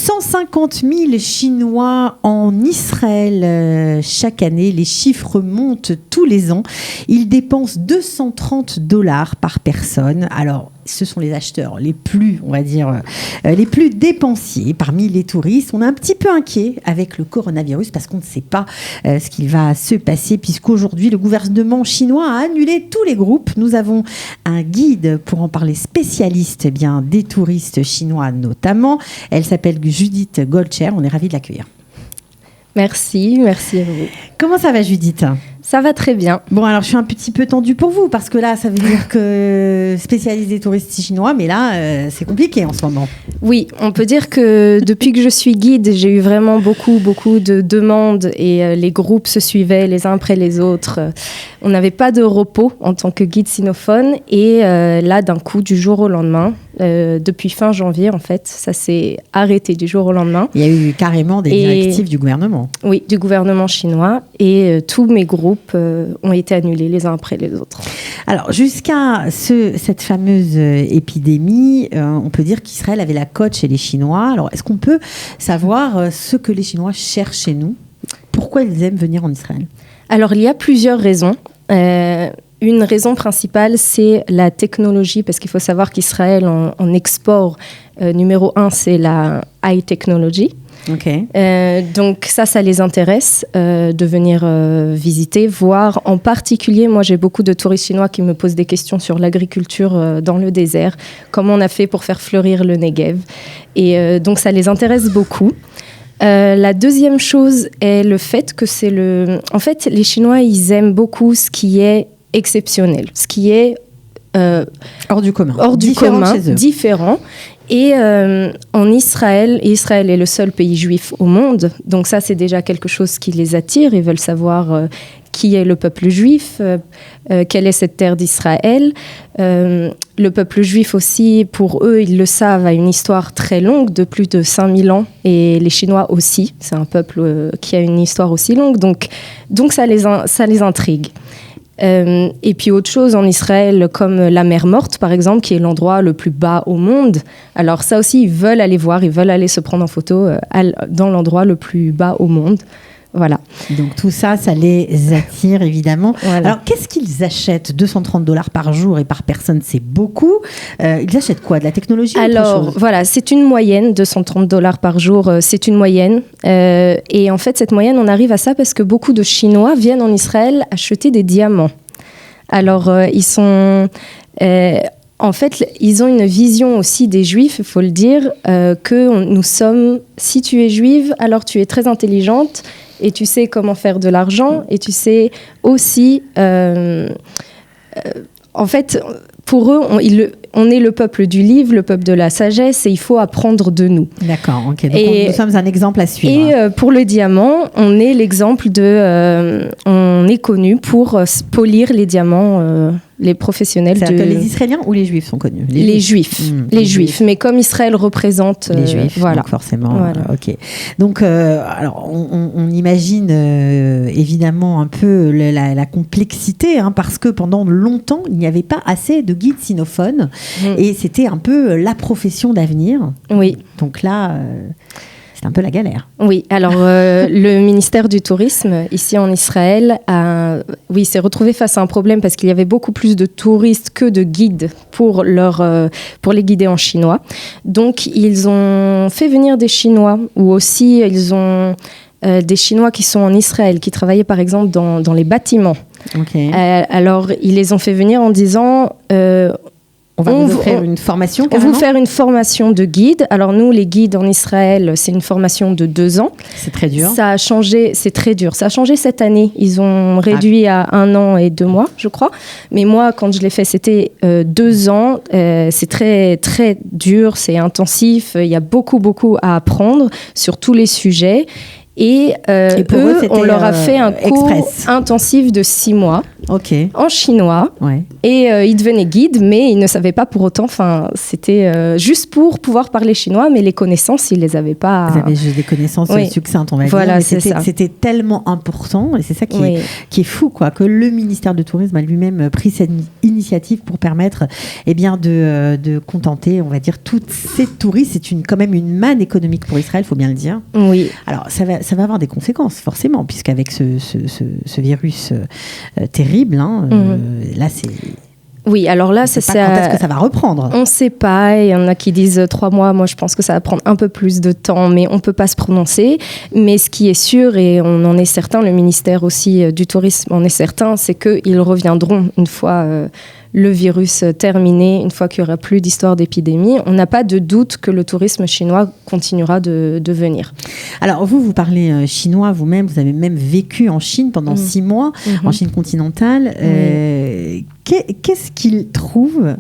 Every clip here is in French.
150 000 Chinois en Israël chaque année. Les chiffres montent tous les ans. Ils dépensent $230 par personne. Alors, ce sont les acheteurs les plus, on va dire, les plus dépensiers parmi les touristes. On est un petit peu inquiet avec le coronavirus parce qu'on ne sait pas ce qu'il va se passer puisqu'aujourd'hui, le gouvernement chinois a annulé tous les groupes. Nous avons un guide pour en parler, spécialiste des touristes chinois notamment. Elle s'appelle Judith Goldcher. On est ravis de l'accueillir. Merci à vous. Comment ça va, Judith ? Ça va très bien. Bon, alors je suis un petit peu tendue pour vous parce que là, ça veut dire que spécialiste des touristes chinois, mais là, c'est compliqué en ce moment. Oui, on peut dire que depuis que je suis guide, j'ai eu vraiment beaucoup de demandes et les groupes se suivaient les uns après les autres. On n'avait pas de repos en tant que guide sinophone et là, d'un coup, du jour au lendemain, depuis fin janvier, en fait, ça s'est arrêté du jour au lendemain. Il y a eu carrément des directives du gouvernement. Oui, du gouvernement chinois et tous mes groupes ont été annulés les uns après les autres. Alors, jusqu'à cette fameuse épidémie, on peut dire qu'Israël avait la cote chez les Chinois. Alors, est-ce qu'on peut savoir ce que les Chinois cherchent chez nous ? Pourquoi ils aiment venir en Israël ? Alors, il y a plusieurs raisons. Une raison principale, c'est la technologie, parce qu'il faut savoir qu'Israël, en export, numéro 1, c'est la high technology. Okay. Donc ça les intéresse de venir visiter, voir. En particulier, moi j'ai beaucoup de touristes chinois qui me posent des questions sur l'agriculture dans le désert, comment on a fait pour faire fleurir le Negev. Et donc ça les intéresse beaucoup. La deuxième chose est le fait que en fait, les Chinois, ils aiment beaucoup ce qui est exceptionnel, ce qui est hors du commun, différent. Et en Israël est le seul pays juif au monde, donc ça c'est déjà quelque chose qui les attire. Ils veulent savoir qui est le peuple juif, quelle est cette terre d'Israël. Le peuple juif aussi, pour eux, ils le savent, a une histoire très longue de plus de 5000 ans, et les Chinois aussi, c'est un peuple qui a une histoire aussi longue, donc ça les intrigue. Et puis autre chose en Israël, comme la mer Morte par exemple, qui est l'endroit le plus bas au monde. Alors ça aussi, ils veulent aller voir, ils veulent aller se prendre en photo dans l'endroit le plus bas au monde. Voilà. Donc tout ça les attire évidemment. Voilà. Alors qu'est-ce qu'ils achètent ? $230 par jour et par personne, c'est beaucoup. Ils achètent quoi ? De la technologie ? Alors voilà, c'est une moyenne, $230 par jour, c'est une moyenne. Et en fait, cette moyenne, on arrive à ça parce que beaucoup de Chinois viennent en Israël acheter des diamants. Alors ils sont... en fait, ils ont une vision aussi des Juifs, il faut le dire, que nous sommes... Si tu es juive, alors tu es très intelligente et tu sais comment faire de l'argent et tu sais aussi... en fait, pour eux, on est le peuple du livre, le peuple de la sagesse, et il faut apprendre de nous. D'accord, ok. Donc nous sommes un exemple à suivre. Et pour le diamant, on est l'exemple on est connu pour polir les diamants, les professionnels. C'est-à-dire que les Israéliens ou les Juifs sont connus ? Les Juifs. Les Juifs. Mais comme Israël représente... les Juifs, voilà. Donc forcément. Voilà. Ok. Donc, alors, on imagine évidemment un peu la complexité, parce que pendant longtemps, il n'y avait pas assez de guides sinophones. Et c'était un peu la profession d'avenir. Oui. Donc là, c'est un peu la galère. Oui, alors le ministère du Tourisme, ici en Israël, s'est retrouvé face à un problème parce qu'il y avait beaucoup plus de touristes que de guides pour les guider en chinois. Donc, ils ont fait venir des Chinois, ou aussi ils ont des Chinois qui sont en Israël, qui travaillaient par exemple dans les bâtiments. Okay. Alors, ils les ont fait venir en disant... On va vous offrir une formation, carrément ? On va vous faire une formation de guide. Alors nous, les guides en Israël, c'est une formation de 2 ans. C'est très dur. Ça a changé, c'est très dur. Ça a changé cette année. Ils ont réduit à 1 an et 2 mois, je crois. Mais moi, quand je l'ai fait, c'était 2 ans. C'est très, très dur, c'est intensif. Il y a beaucoup à apprendre sur tous les sujets. Et pour eux, on leur a fait un cours intensif de 6 mois. en chinois. Ouais. Et il devenait guide, mais il ne savait pas pour autant. Enfin, c'était juste pour pouvoir parler chinois, mais les connaissances, il les avait pas. Vous avez juste des connaissances succinctes, on va dire. Mais c'était tellement important, et c'est ça qui est fou, quoi, que le ministère du Tourisme a lui-même pris cette initiative pour permettre, de contenter, on va dire, toutes ces touristes. C'est quand même une manne économique pour Israël, il faut bien le dire. Oui. Alors, ça va avoir des conséquences, forcément, puisqu'avec ce virus terrible, là, c'est... Oui, alors là, c'est quand est-ce que ça va reprendre ? On ne sait pas. Il y en a qui disent 3 mois. Moi, je pense que ça va prendre un peu plus de temps, mais on ne peut pas se prononcer. Mais ce qui est sûr, et on en est certain, le ministère aussi du Tourisme en est certain, c'est qu'ils reviendront une fois le virus terminé, une fois qu'il n'y aura plus d'histoire d'épidémie. On n'a pas de doute que le tourisme chinois continuera de venir. Alors, vous parlez chinois vous-même. Vous avez même vécu en Chine pendant 6 mois, en Chine continentale. Qu'est-ce qu'ils trouvent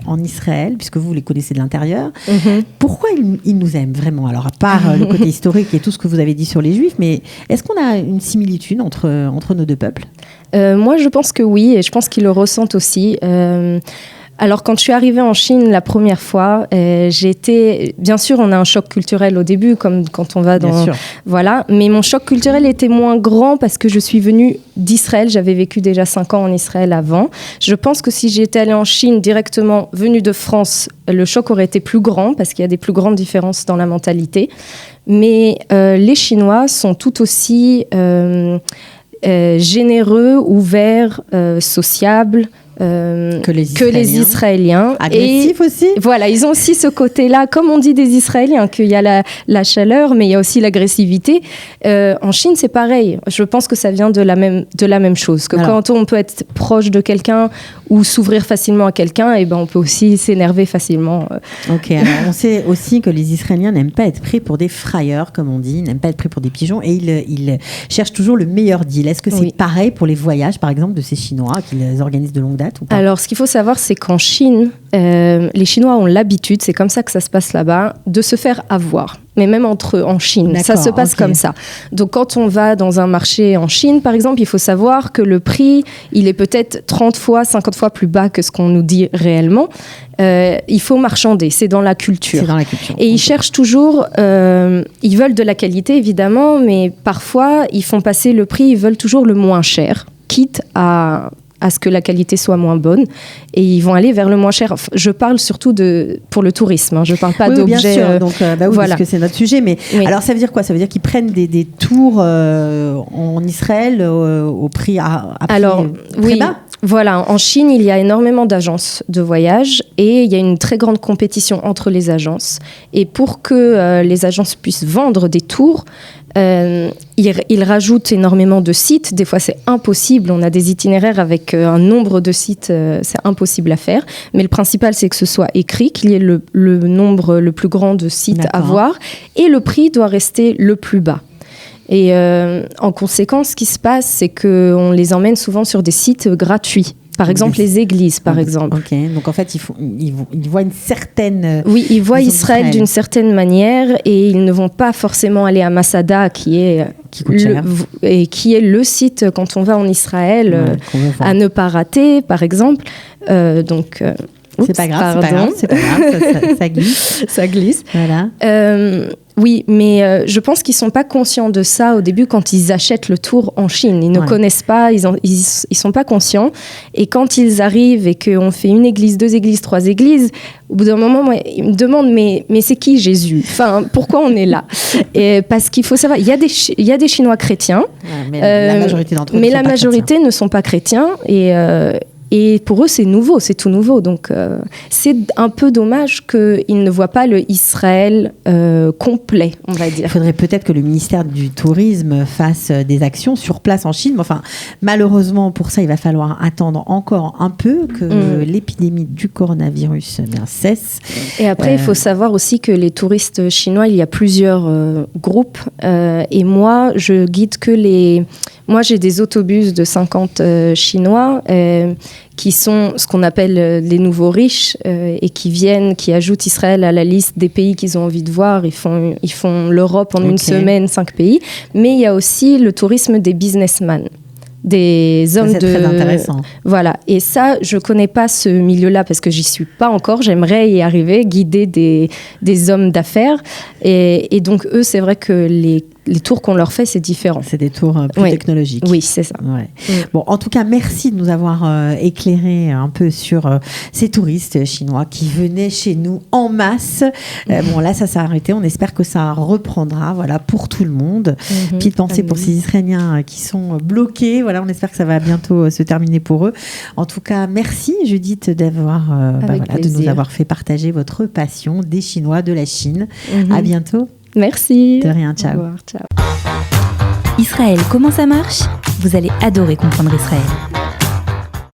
en Israël, puisque vous les connaissez de l'intérieur, pourquoi ils nous aiment vraiment ? Alors, à part le côté historique et tout ce que vous avez dit sur les Juifs, mais est-ce qu'on a une similitude entre nos deux peuples ? Moi, je pense que oui, et je pense qu'ils le ressentent aussi. Alors, quand je suis arrivée en Chine la première fois, bien sûr, on a un choc culturel au début, comme quand on va dans... Bien sûr. Voilà, mais mon choc culturel était moins grand parce que je suis venue d'Israël. J'avais vécu déjà 5 ans en Israël avant. Je pense que si j'étais allée en Chine directement, venue de France, le choc aurait été plus grand parce qu'il y a des plus grandes différences dans la mentalité. Mais les Chinois sont tout aussi généreux, ouverts, sociables, que les Israéliens. Agressifs aussi. Voilà, ils ont aussi ce côté-là, comme on dit des Israéliens, qu'il y a la chaleur, mais il y a aussi l'agressivité. En Chine, c'est pareil. Je pense que ça vient de la même chose. Que quand on peut être proche de quelqu'un ou s'ouvrir facilement à quelqu'un, on peut aussi s'énerver facilement. Ok, alors on sait aussi que les Israéliens n'aiment pas être pris pour des frayeurs, comme on dit, n'aiment pas être pris pour des pigeons, et ils cherchent toujours le meilleur deal. Est-ce que c'est pareil pour les voyages, par exemple, de ces Chinois qu'ils organisent de longue date ou pas ? Alors, ce qu'il faut savoir, c'est qu'en Chine, les Chinois ont l'habitude, c'est comme ça que ça se passe là-bas, de se faire avoir. Mais même entre eux, en Chine, ça se passe comme ça. Donc, quand on va dans un marché en Chine, par exemple, il faut savoir que le prix, il est peut-être 30 fois, 50 fois plus bas que ce qu'on nous dit réellement. Il faut marchander, c'est dans la culture. C'est dans la culture. Et ils cherchent toujours, ils veulent de la qualité, évidemment, mais parfois, ils font passer le prix, ils veulent toujours le moins cher, quitte à ce que la qualité soit moins bonne, et ils vont aller vers le moins cher. Enfin, je parle surtout pour le tourisme, je ne parle pas d'objets... Bien sûr, donc, voilà. Parce que c'est notre sujet, mais alors ça veut dire quoi ? Ça veut dire qu'ils prennent des tours en Israël au prix très bas ? Voilà, en Chine, il y a énormément d'agences de voyage et il y a une très grande compétition entre les agences. Et pour que les agences puissent vendre des tours, ils rajoutent énormément de sites. Des fois, c'est impossible. On a des itinéraires avec un nombre de sites, c'est impossible à faire. Mais le principal, c'est que ce soit écrit, qu'il y ait le nombre le plus grand de sites à voir. Et le prix doit rester le plus bas. Et en conséquence, ce qui se passe, c'est qu'on les emmène souvent sur des sites gratuits. Par exemple, les églises, par exemple. Ok, donc en fait, ils voient une certaine... Oui, ils voient Israël d'une certaine manière et ils ne vont pas forcément aller à Masada, qui coûte cher. Et qui est le site, quand on va en Israël, à ne pas rater, par exemple. C'est pas grave, ça glisse. Ça glisse. Voilà. Oui, mais je pense qu'ils ne sont pas conscients de ça au début quand ils achètent le tour en Chine. Ils ne connaissent pas, ils sont pas conscients. Et quand ils arrivent et qu'on fait 1 église, 2 églises, 3 églises, au bout d'un moment, ils me demandent mais c'est qui Jésus ? Enfin, pourquoi on est là ? Et parce qu'il faut savoir, il y a des Chinois chrétiens, mais la majorité d'entre eux ne sont pas chrétiens. Et pour eux, c'est nouveau, c'est tout nouveau. Donc, c'est un peu dommage qu'ils ne voient pas le Israël complet, on va dire. Il faudrait peut-être que le ministère du Tourisme fasse des actions sur place en Chine. Mais enfin, malheureusement, pour ça, il va falloir attendre encore un peu que l'épidémie du coronavirus cesse. Et après, il faut savoir aussi que les touristes chinois, il y a plusieurs groupes. Et moi, je guide que Moi, j'ai des autobus de 50 Chinois qui sont ce qu'on appelle les nouveaux riches et qui ajoutent Israël à la liste des pays qu'ils ont envie de voir. Ils font l'Europe en une semaine, 5 pays. Mais il y a aussi le tourisme des businessmen. des hommes c'est très intéressant. Voilà. Et ça, je connais pas ce milieu-là parce que j'y suis pas encore. J'aimerais y arriver, guider des hommes d'affaires. Et donc, eux, c'est vrai que les tours qu'on leur fait, c'est différent. C'est des tours plus technologiques. Oui, c'est ça. Ouais. Bon, en tout cas, merci de nous avoir éclairé un peu sur ces touristes chinois qui venaient chez nous en masse. Bon, là, ça s'est arrêté. On espère que ça reprendra, voilà, pour tout le monde. Petite pensée pour ces Israéliens qui sont bloqués. Voilà, on espère que ça va bientôt se terminer pour eux. En tout cas, merci Judith de nous avoir fait partager votre passion des Chinois, de la Chine. À bientôt. Merci. De rien, ciao. Au revoir, ciao. Israël, comment ça marche ? Vous allez adorer comprendre Israël.